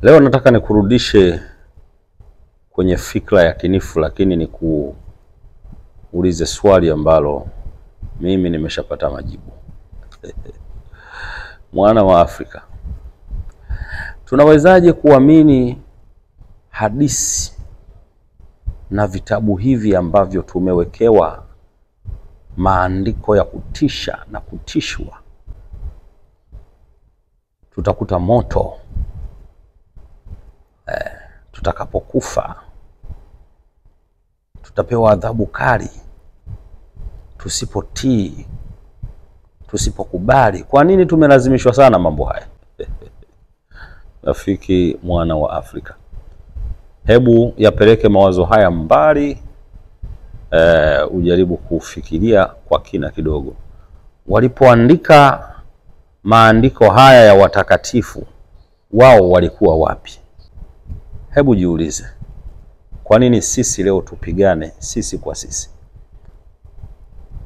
Leo nataka nikurudishe kwenye fikra ya kinifu, lakini nikuulize swali ambalo mimi nimeshapata majibu. Mwana wa Afrika, tunawezaje kuamini hadithi na vitabu hivi ambavyo tumewekewa maandiko ya kutisha na kutishwa? Tutakuta moto tutakapokufa, tutapewa adhabu kali tusipotii, tusipokubali. Kwa nini tumelazimishwa sana mambo haya? Rafiki mwana wa Afrika, hebu yapeleke mawazo haya mbali, ujaribu kufikiria kwa kina kidogo. Walipoandika maandiko haya ya watakatifu, wao walikuwa wapi? Hebu jiulize. Kwa nini sisi leo tupigane sisi kwa sisi?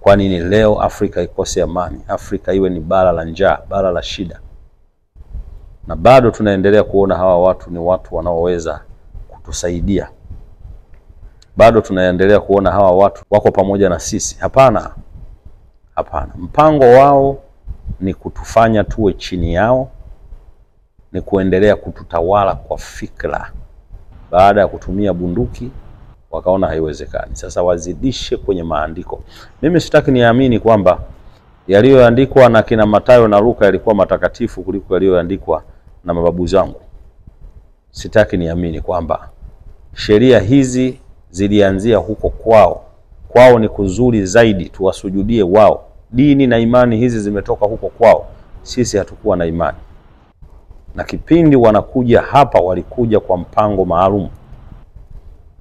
Kwa nini leo Afrika ikose amani? Afrika iwe ni bara la njaa, bara la shida, na bado tunaendelea kuona hawa watu ni watu wanaoweza kutusaidia? Bado tunaendelea kuona hawa watu wako pamoja na sisi? Hapana, hapana. Mpango wao ni kutufanya tuwe chini yao, ni kuendelea kututawala kwa fikra. Baada ya kutumia bunduki wakaona haiwezekani, sasa wazidishe kwenye maandiko. Mimi sitaki niamini kwamba yaliyoandikwa na kina Mathayo na Luka yalikuwa matakatifu kuliko yaliyoandikwa na mababu zangu. Sitaki niamini kwamba sheria hizi zilianzia huko kwao. Kwao ni kuzuri zaidi, tuwasujudie wao. Dini na imani hizi zimetoka huko kwao. Sisi hatukuwa na imani. Na kipindi wanakuja hapa walikuja kwa mpango maalum.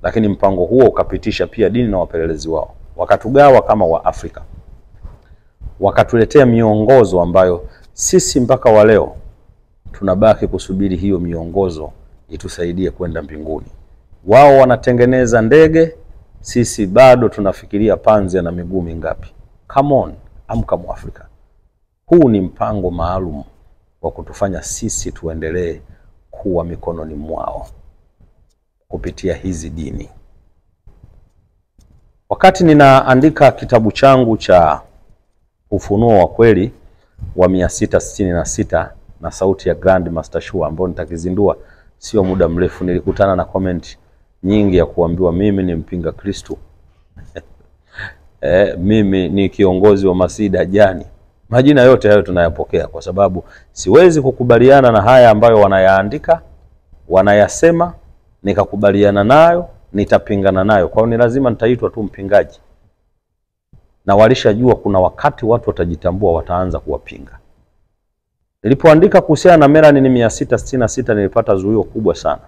Lakini mpango huo ukapitisha pia dini na wapelelezi wao. Wakatugawa kama wa Afrika. Wakatuletea miongozo ambayo sisi mpaka wa leo tunabaki kusubiri hiyo miongozo itusaidie kwenda mbinguni. Wao wanatengeneza ndege, sisi bado tunafikiria panzi na miguu mingapi. Come on, amka Mwafrika. Huu ni mpango maalum wa kutufanya sisi tuendelee kuwa mikononi mwao kupitia hizi dini. Wakati ninaandika kitabu changu cha Ufunuo wa Kweli wa 666 na sauti ya Grand Master Shua, ambao nitakizindua sio muda mrefu, nilikutana na comment nyingi ya kuambiwa mimi ni mpinga Kristo. Mimi ni kiongozi wa Masihi Dajjal. Majina yote hayo tunayapokea kwa sababu siwezi kukubaliana na haya ambayo wanayaandika, wanayasema, nikakubaliana nayo, nitapingana nayo. Kwa hiyo ni lazima nitaitwa tu mpingaji. Na walishajua kuna wakati watu watajitambua, wataanza kuwapinga. Nilipoandika kuhusiana na melanin 666 nilipata zuio kubwa sana,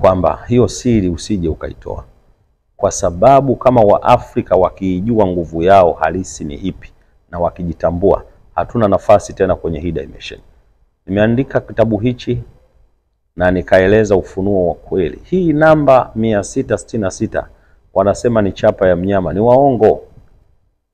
kwamba hiyo siri usije ukaitoa. Kwa sababu kama wa Afrika wakiijua nguvu yao halisi ni ipi na wakijitambua, hatuna nafasi tena kwenye hii dimension. Nimeandika kitabu hichi na nikaeleza ufunuo wa kweli. Hii namba 666 wanasema ni chapa ya mnyama. Ni waongo.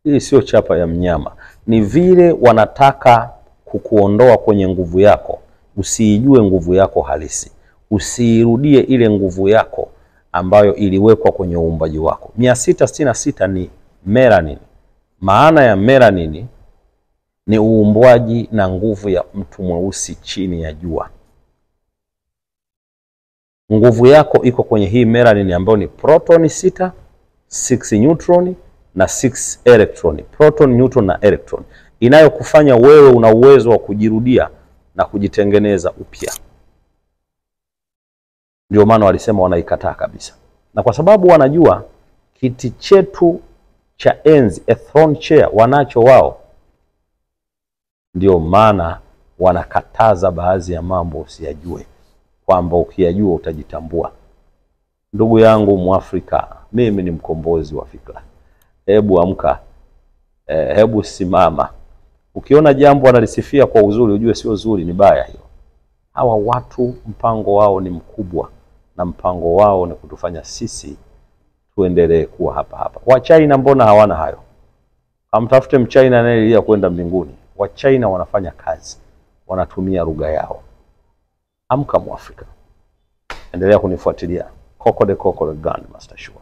Hii sio chapa ya mnyama. Ni vile wanataka kukuondoa kwenye nguvu yako, usiijue nguvu yako halisi, usiirudie ile nguvu yako ambayo iliwekwa kwenye uumbaji wako. 666 ni melanin. Maana ya melanin ni uumbwaji na nguvu ya mtu mweusi chini ya jua. Nguvu yako iko kwenye hii melanin ambayo ni proton 6, 6 neutron na 6 electron. Proton, neutron na electron, inayokufanya wewe una uwezo wa kujirudia na kujitengeneza upya. Ndio maana walisema wanaikataa kabisa. Na kwa sababu wanajua kiti chetu cha enzi, a throne chair, wanacho wao, ndio maana wanakataza baadhi ya mambo usiyajue, kwamba ukiyajua utajitambua. Ndugu yangu Mwafrika, mimi ni mkombozi wa fikra. Hebu amka, hebu simama. Ukiona jambo wanalisifia kwa uzuri, ujue sio uzuri, ni baya hiyo. Hawa watu mpango wao ni mkubwa, na mpango wao ni kutufanya sisi tuendelee kuwa hapa hapa. Wa China mbona hawana hayo? Amtafute Mchina anayelia kwenda mbinguni. Wa China wanafanya kazi, wanatumia lugha yao. Amka Mwafrika. Endelea kunifuatilia. Coco the Grandmaster Show.